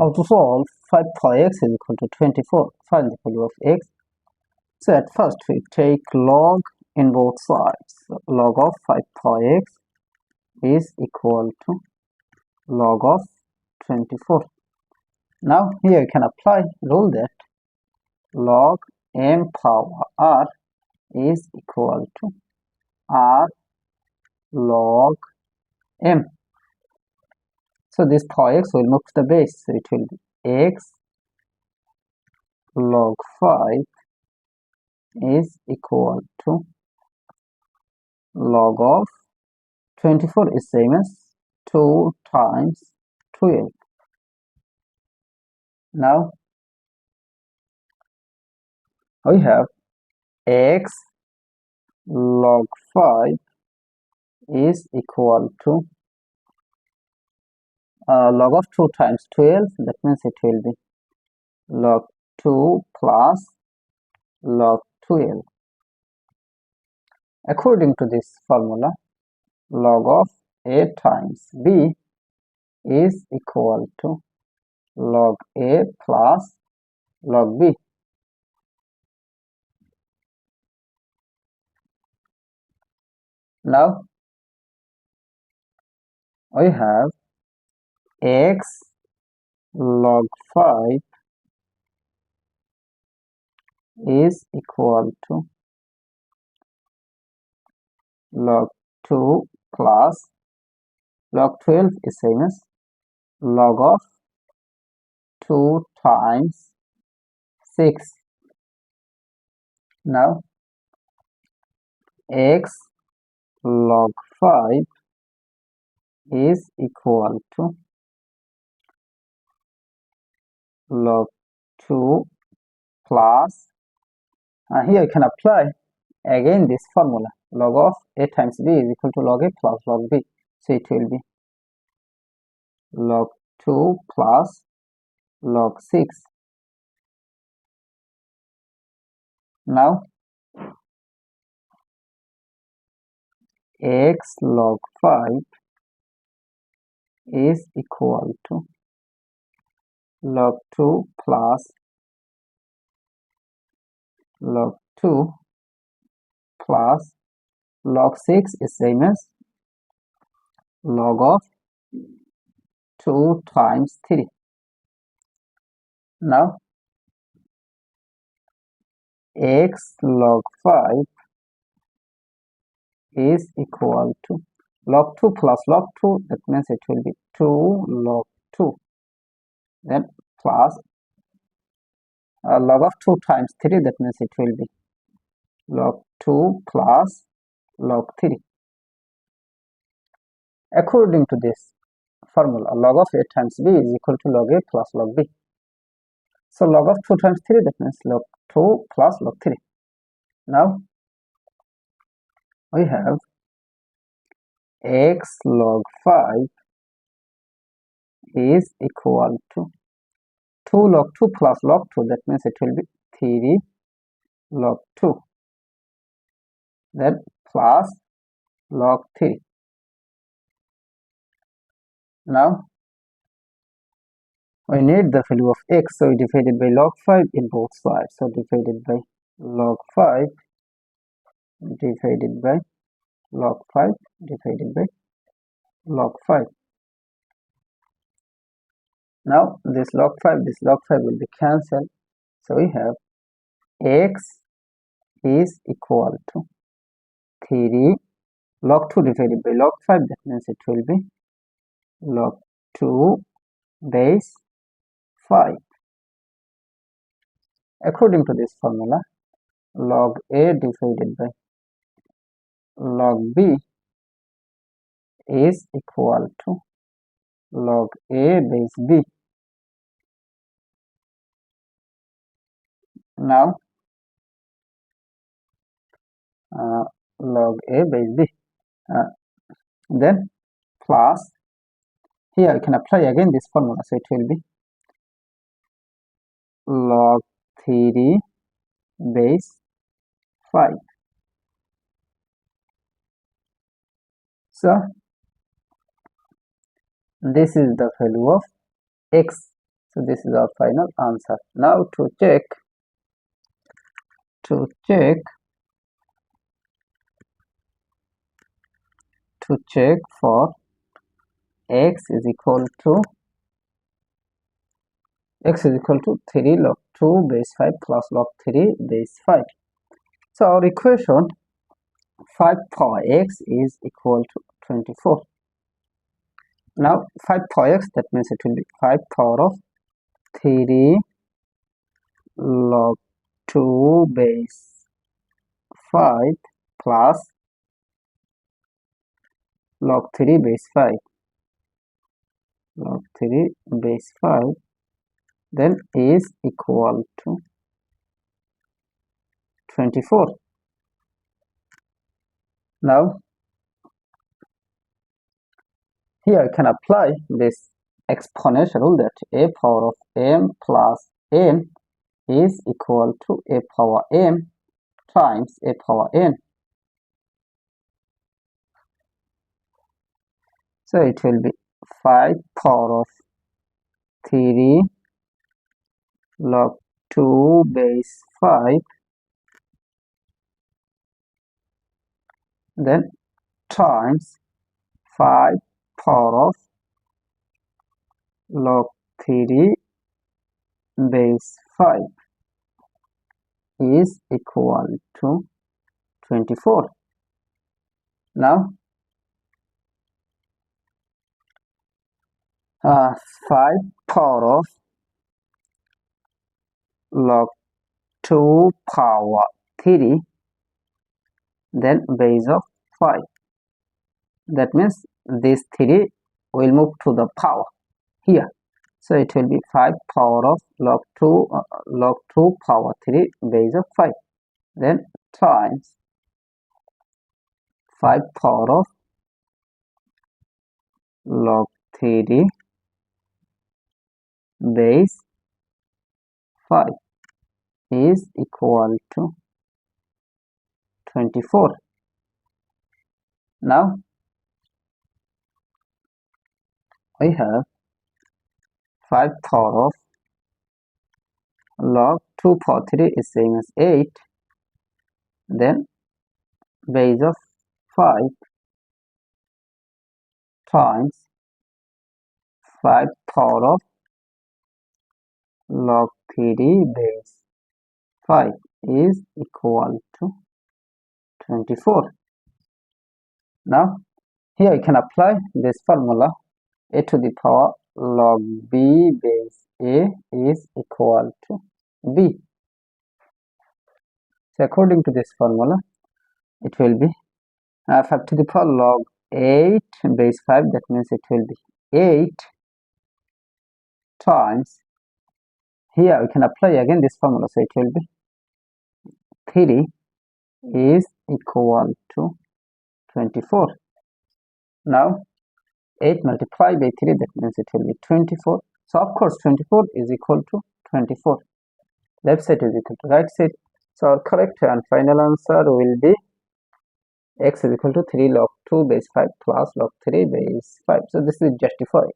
How to solve 5 pi x is equal to 24. Find the value of x. So at first we take log in both sides. So log of 5 pi x is equal to log of 24. Now here you can apply rule that log m power r is equal to r log m. So this pi x will move to the base, so it will be x log 5 is equal to log of 24 is same as 2 times 12. Now we have x log 5 is equal to log of 2 times 12, that means it will be log 2 plus log 12. According to this formula, log of a times b is equal to log a plus log b. Now we have x log 5 is equal to log 2 plus log 12 is same as log of 2 times 6. Now x log 5 is equal to log 2 plus here you can apply again this formula, log of a times b is equal to log a plus log b, so it will be log 2 plus log 6. Now x log 5 is equal to log 2 plus log 2 plus log 6 is same as log of 2 times 3. Now x log 5 is equal to log 2 plus log 2, that means it will be 2 log 2, then plus log of 2 times 3, that means it will be log 2 plus log 3. According to this formula, log of a times b is equal to log a plus log b. So log of 2 times 3, that means log 2 plus log 3. Now we have x log 5 is equal to 2 log 2 plus log 2, that means it will be 3 log 2, then plus log 3. Now we need the value of x, so we divided by log 5 in both sides. So divided by log 5 divided by log 5 divided by log 5. Now this log 5 will be cancelled, so we have x is equal to 3 log 2 divided by log 5, that means it will be log 2 base 5. According to this formula, log a divided by log b is equal to log a base b. Now log a base b, then plus here you can apply again this formula, so it will be log 3 base 5. So this is the value of x. So this is our final answer. Now to check for x is equal to 3 log 2 base 5 plus log 3 base 5. So our equation 5 power x is equal to 24. Now 5 power x, that means it will be 5 power of 3 log 2 base 5 plus log 3 base 5. Log 3 base 5 then is equal to 24. Now here I can apply this exponential rule that a power of m plus n is equal to a power m times a power n. So it will be 5 power of 3 log 2 base 5 then times 5 power of log 3 base 5 is equal to 24. Now 5 power of log 2 power 3 then base of 5. That means this 3 will move to the power here. So it will be 5 power of log 2 power 3 base of 5 then times 5 power of log 3 base 5 is equal to 24. Now we have 5 power of log 2 power 3 is same as 8 then base of 5 times 5 power of log 3 base 5 is equal to 24. Now here I can apply this formula a to the power log b base a is equal to b. So according to this formula it will be 5 to the power log 8 base 5, that means it will be 8 times, here we can apply again this formula, so it will be 3 is equal to 24. Now 8 multiplied by 3, that means it will be 24. So of course 24 is equal to 24. Left side is equal to right side. So our correct and final answer will be x is equal to 3 log 2 base 5 plus log 3 base 5. So this is justified.